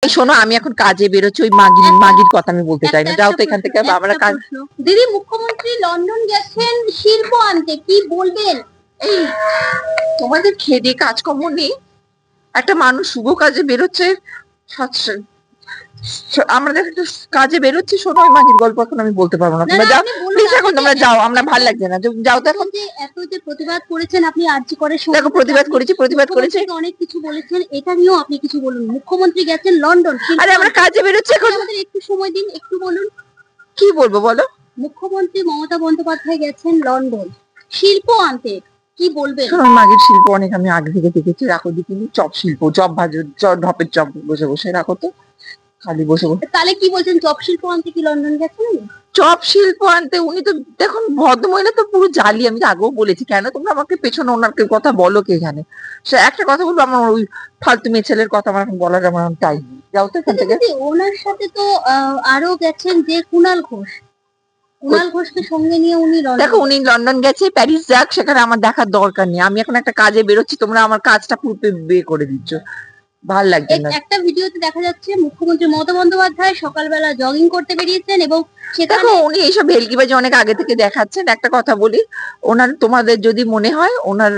এই শোনো, আমি এখন কাজে বেরোচ্ছি, ওই মাগির কথা আমি বলতে চাই না, যাও তো এখান থেকে। আমরা কাজ। দিদি, মুখ্যমন্ত্রী লন্ডন গেছেন শিল্প আনতে, কি বলবেন? এই তোমাদের খেয়ে কাজকর্ম নেই? একটা মানুষ শুভ কাজে বেরোচ্ছে, আমাদের একটা কাজে বেরোচ্ছি, শোনো ওই মাগির গল্প এখন আমি বলতে পারবো না। তোমরা যাও প্লিজ, এখন তোমরা যাও, আমরা ভাল লাগছে না, যাও তো এখন। এত যে প্রতিবাদ করেছেন আপনি, আরজি করে দেখো প্রতিবাদ করেছি অনেক কিছু বলেছেন, এটা নিয়েও আপনি কিছু বলুন। মুখ্যমন্ত্রী গেছেন লন্ডন, আরে আমরা কাজে বেরোচ্ছি এখন, আমাদের একটু সময় দিন, একটু বলুন। কি বলবো বলো? মুখ্যমন্ত্রী মমতা বন্দ্যোপাধ্যায় গেছেন লন্ডন শিল্প আনতে, কি বলবেন? মাগির শিল্প অনেক আমি আগে থেকে দেখেছি, রাখো দিকে চপ শিল্প, চপ ভাজো, ঢপের চপ বসে বসে রাখো তো, খালি বসে বসে। তাহলে কি বলছেন, চপ শিল্প আনতে কি লন্ডন গেছেন? চপ শিল্প আনতে উনি তো, দেখুন ভদ্রমহিলা তো পুরো জালি, আমি তো আগেও বলেছি। কেন তোমরা আমাকে পেছনে ওনার কথা বলো, কে জানে? সে একটা কথা বলবো, আমার ওই ফালতু মেয়ে ছেলের কথা আমার এখন বলার আমার টাইম নেই, যাও তো এখান থেকে। ওনার সাথে তো আরো গেছেন যে কুণাল ঘোষকে সঙ্গে নিয়ে উনি দেখো, উনি লন্ডন গেছে, প্যারিস যাক, সেখানে আমার দেখার দরকার নেই। আমি এখন একটা কাজে বেরোচ্ছি, তোমরা আমার কাজটা পুরো বিয়ে করে দিচ্ছ, ভাল লাগছে না। একটা ভিডিওতে দেখা যাচ্ছে মুখ্যমন্ত্রী মমতা বন্দ্যোপাধ্যায় সকালবেলা জগিং করতে বেরিয়েছেন, এবং দেখো উনি এইসব ভেলকিবাজি অনেক আগে থেকে দেখাচ্ছেন। একটা কথা বলি, ওনার তোমাদের যদি মনে হয় ওনার,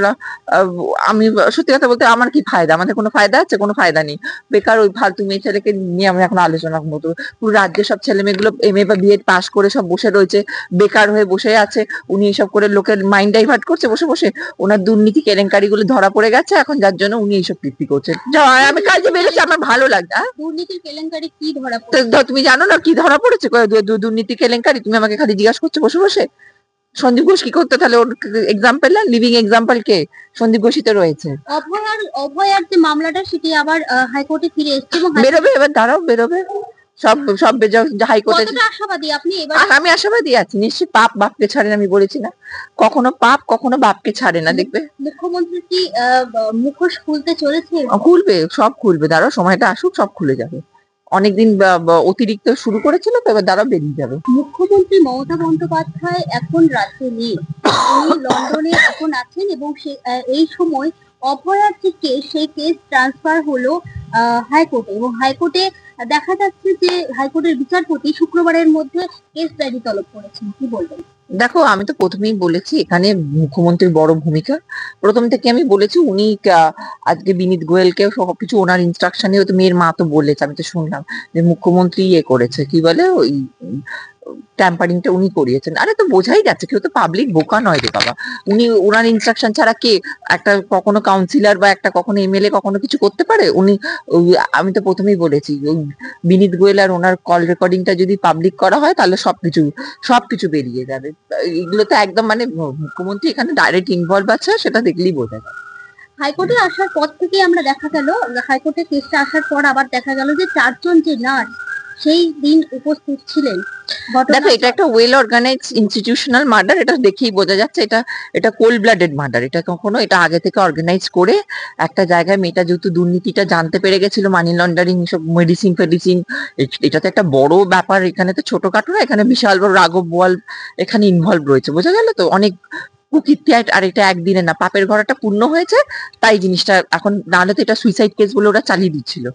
আমি সত্যি কথা বলতে, আমার কি ফায়দা? আমাদের কোনো ফায়দা আছে? কোনো ফায়দা নেই। বেকার ওই ফালতু মেয়ে ছেলেকে নিয়ে আমি এখন আলোচনা মতো, পুরো রাজ্যের সব ছেলে মেয়েগুলো এমএ বা বিএড পাস করে সব বসে রয়েছে, বেকার হয়ে বসে আছে। উনি এইসব করে লোকের মাইন্ড ডাইভার্ট করছে বসে বসে। ওনার দুর্নীতি কেলেঙ্কারি গুলো ধরা পড়ে গেছে এখন, যার জন্য উনি এইসব কীর্তি করছেন। আমি কাজে বেরোচ্ছি, আমার ভালো লাগছে। দুর্নীতির কেলেঙ্কারি কি ধরা পড়েছে? তুমি জানো না কি ধরা পড়েছে? দুর্নীতি কেলেঙ্কারি তুমি আমাকে খালি জিজ্ঞাসা করছো বসে বসে। সন্দীপ ঘোষ কি করতে? তাহলে ওর এক্সাম্পল না, লিভিং এক্সাম্পল কে? সন্দীপ ঘোষই তো রয়েছে। অভয়ার যে মামলাটা, সেটি আবার হাইকোর্টে ফিরে এসেছে, বেরোবে এবার, দাঁড়াও বেরোবে সব হাইকোর্টে। আশাবাদী আপনি? আমি আশাবাদী আছি, নিশ্চয়ই। পাপ বাপকে ছাড়ে না, আমি বলেছি না? কখনো পাপ কখনো বাপকে ছাড়ে না, দেখবে। মুখ্যমন্ত্রী কি মুখোশ খুলতে চলেছে? খুলবে, সব খুলবে, দাঁড়াও সময়টা আসুক, সব খুলে যাবে। অনেকদিন অতিরিক্ত শুরু করেছিল তো, এবার দ্বারা বেরিয়ে যাবে। মুখ্যমন্ত্রী মমতা বন্দ্যোপাধ্যায় এখন রাজ্যে নেই, উনি লন্ডনে এখন আছেন, এবং এই সময় অভয়ার যে কেস, সেই কেস ট্রান্সফার হলো হাইকোর্টে, এবং হাইকোর্টে দেখা যাচ্ছে যে হাইকোর্টের বিচারপতি শুক্রবারের মধ্যে কেস ডায়েরি তলব করেছেন, কি বলবেন? দেখো, আমি তো প্রথমেই বলেছি এখানে মুখ্যমন্ত্রীর বড় ভূমিকা। প্রথম থেকে আমি বলেছি, উনি আজকে বিনীত গোয়েলকে সবকিছু ওনার ইনস্ট্রাকশনে, তো মেয়ের মা তো বলেছে, আমি তো শুনলাম যে মুখ্যমন্ত্রী করেছে, কি বলে ওই ট্যাম্পারিংটা উনি করিয়েছেন। আরে তো বোঝাই যাচ্ছে, কেউ তো পাবলিক বোকা নয় রে বাবা। উনি ওনার ইনস্ট্রাকশন ছাড়া কে একটা কখনো কাউন্সিলর বা একটা কখনো এমএলএ কখনো কিছু করতে পারে? উনি, আমি তো প্রথমেই বলেছি, ওই বিনীত গোয়েল আর ওনার কল রেকর্ডিংটা যদি পাবলিক করা হয়, তাহলে সবকিছু বেরিয়ে যাবে। এগুলো তো একদম মানে মুখ্যমন্ত্রী এখানে ডাইরেক্ট ইনভলভ আছে, সেটা দেখলেই বোঝা যায়। হাইকোর্টে আসার পর থেকে আমরা দেখা গেল, হাইকোর্টে কেসটা আসার পর আবার দেখা গেল যে 4 জন যে নার্স সেই দিন উপস্থিত ছিলেন। দেখো, এটা একটা ওয়েল অর্গানাইজ ইনস্টিটিউশনাল মার্ডার, এটা দেখেই বোঝা যাচ্ছে। এটা কোল্ড ব্লাডেড মার্ডার। এটা আগে থেকে অর্গানাইজ করে একটা জায়গায়, মেয়েটা যেহেতু দুর্নীতিটা জানতে পেরে গেছিল, মানি লন্ডারিং, সব মেডিসিন ফেডিসিন, এটা তো একটা বড় ব্যাপার। এখানে তো ছোটখাটো না, এখানে বিশাল বড় রাঘব বোয়াল এখানে ইনভলভ রয়েছে, বোঝা গেল তো। অনেক কুকীর্তি, আর এটা একদিনে না, পাপের ঘোড়াটা পূর্ণ হয়েছে, তাই জিনিসটা এখন, নাহলে তো এটা সুইসাইড কেস বলে ওরা চালিয়ে দিচ্ছিল।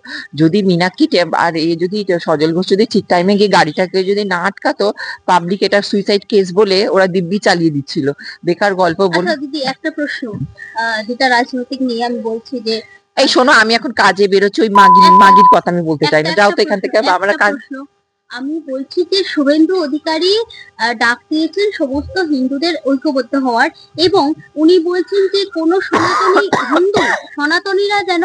যদি মীনাক্ষী আর যদি সজল ঘোষ যদি ঠিক টাইমে গিয়ে গাড়িটাকে যদি না আটকাতো, পাবলিক এটা সুইসাইড কেস বলে ওরা দিব্যি চালিয়ে দিচ্ছিল। বেকার গল্প বল। দিদি, একটা প্রশ্ন যেটা রাজনৈতিক নিয়ে আমি বলছি যে, এই শোনো, আমি এখন কাজে বেরোচ্ছি, ওই মাগির কথা আমি বলতে চাই না, যাও তো এখান থেকে। আমরা কাজ। আমি বলছি যে শুভেন্দু অধিকারী ডাক দিয়েছেন সমস্ত হিন্দুদের ঐক্যবদ্ধ হওয়ার, এবং উনি বলছেন যে কোন সনাতনীরা যেন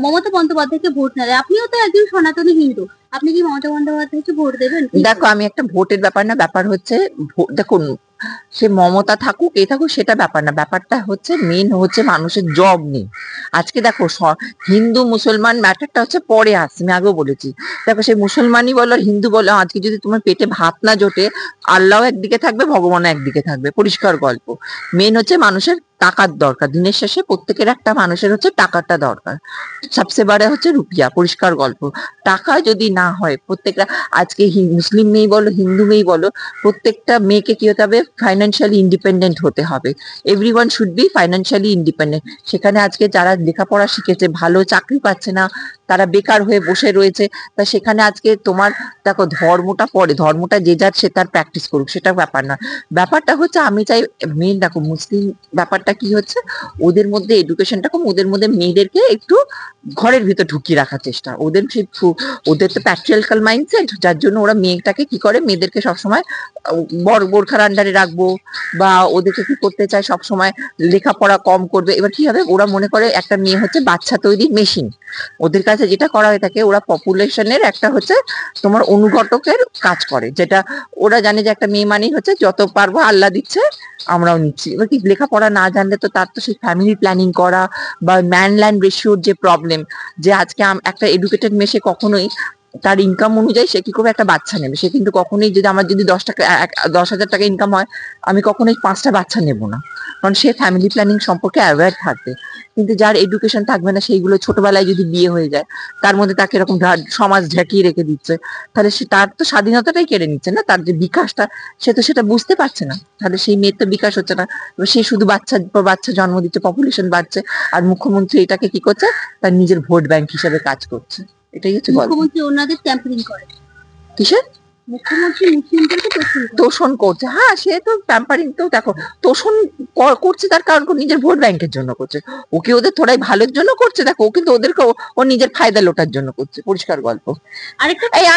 মমতা বন্দ্যোপাধ্যায়কে ভোট না দেয়। আপনিও তো একজন সনাতনী হিন্দু, আপনি কি মমতা বন্দ্যোপাধ্যায়কে ভোট দেবেন? দেখো, আমি একটা ভোটের ব্যাপার না, ব্যাপার হচ্ছে, দেখুন, সে মমতা থাকুক থাকুক সেটা ব্যাপার না, ব্যাপারটা হচ্ছে মেন হচ্ছে মানুষের জব নেই আজকে। দেখো, হিন্দু মুসলমান ম্যাটারটা হচ্ছে পরে আসছে, আমি আগেও বলেছি। দেখো, সে মুসলমানই বলো হিন্দু বলো, আজকে যদি তোমার পেটে ভাত না জোটে, আল্লাহ একদিকে থাকবে, ভগবান একদিকে থাকবে, পরিষ্কার গল্প। মেন হচ্ছে মানুষের টাকার দরকার, দিনের শেষে প্রত্যেকের একটা মানুষের হচ্ছে টাকাটা দরকার। সবচেয়ে বড় হচ্ছে রুপিয়া, পরিষ্কার গল্প। টাকা যদি না হয় প্রত্যেকটা, আজকে মুসলিম মেয়ে বলো হিন্দু মেয়ে বলো, প্রত্যেকটা মেয়েকে কি হতে হবে, ফাইন্যান্সিয়ালি ইন্ডিপেন্ডেন্ট হতে হবে। Everyone should be financially independent. সেখানে আজকে যারা লেখাপড়া শিখেছে, ভালো চাকরি পাচ্ছে না, তারা বেকার হয়ে বসে রয়েছে, তা সেখানে আজকে তোমার দেখো, ধর্মটা পরে, ধর্মটা যে যার সে তার প্র্যাকটিস করুক, সেটা ব্যাপার না। ব্যাপারটা হচ্ছে আমি চাই মেন, দেখো মুসলিম ব্যাপারটা কি হচ্ছে, ওদের মধ্যে এডুকেশনটা কম, ওদের মধ্যে মেয়েদেরকে একটু ঘরের ভিতর ঢুকিয়ে রাখার চেষ্টা, ওদের সেই ওদের তো প্যাট্রিয়ার্কাল মাইন্ডসেট, যার জন্য ওরা মেয়েটাকে কি করে, মেয়েদেরকে সবসময় বড় বোরখার আন্ডারে রাখবো, বা ওদেরকে কি করতে চায় সবসময় লেখাপড়া কম করবে। এবার কি হবে, ওরা মনে করে একটা মেয়ে হচ্ছে বাচ্চা তৈরির মেশিন। ওদের কাছে যেটা করা হয়ে থাকে, ওরা পপুলেশনের একটা হচ্ছে তোমার অনুঘটকের কাজ করে, যেটা ওরা জানে যে একটা মেয়ে মানেই হচ্ছে যত পারবো আল্লাহ দিচ্ছে আমরাও নিচ্ছি। এবার কি, লেখাপড়া না জানলে তো তার তো সেই ফ্যামিলি প্ল্যানিং করা বা ম্যান ল্যান্ড রেশিওর যে প্রবলেম, যে আজকে একটা এডুকেটেড মেয়ে সে কখনোই তার ইনকাম অনুযায়ী সে কি করবে, একটা বাচ্চা নেবে। সে কিন্তু কখনোই, যদি আমার যদি 10 টাকা 10,000 টাকা ইনকাম হয়, আমি কখনোই 5টা বাচ্চা নেব না, কারণ সে ফ্যামিলি প্ল্যানিং সম্পর্কে অ্যাওয়্যার থাকবে। কিন্তু যার এডুকেশন থাকবে না, সেইগুলো ছোটবেলায় যদি বিয়ে হয়ে যায়, তার মধ্যে তাকে এরকম সমাজ ঢাকিয়ে রেখে দিচ্ছে, তাহলে সে, তার তো স্বাধীনতাটাই কেড়ে নিচ্ছে না, তার যে বিকাশটা, সে তো সেটা বুঝতে পারছে না। তাহলে সেই মেয়ের তো বিকাশ হচ্ছে না, এবার সে শুধু বাচ্চার পর বাচ্চা জন্ম দিচ্ছে, পপুলেশন বাড়ছে, আর মুখ্যমন্ত্রী এটাকে কি করছে, তার নিজের ভোট ব্যাংক হিসেবে কাজ করছে। এটাই হচ্ছে গল্প। মুখ্যমন্ত্রী ওনাদের ট্যাম্পারিং করে, কিসের মুখ্যমন্ত্রী মুসলিমদেরকে তোষণ করে। তোষণ করছে? হ্যাঁ, সে তো প্যাম্পারিং তো দেখো, তোষণ করছে তার কারণ ও নিজের ভোট ব্যাংকের জন্য করছে। ওকে ওদের থোড়াই ভালোর জন্য করছে, দেখো ও কিন্তু ওদেরকে ও নিজের ফায়দা লোটার জন্য করছে, পরিষ্কার গল্প। আরেকটা এই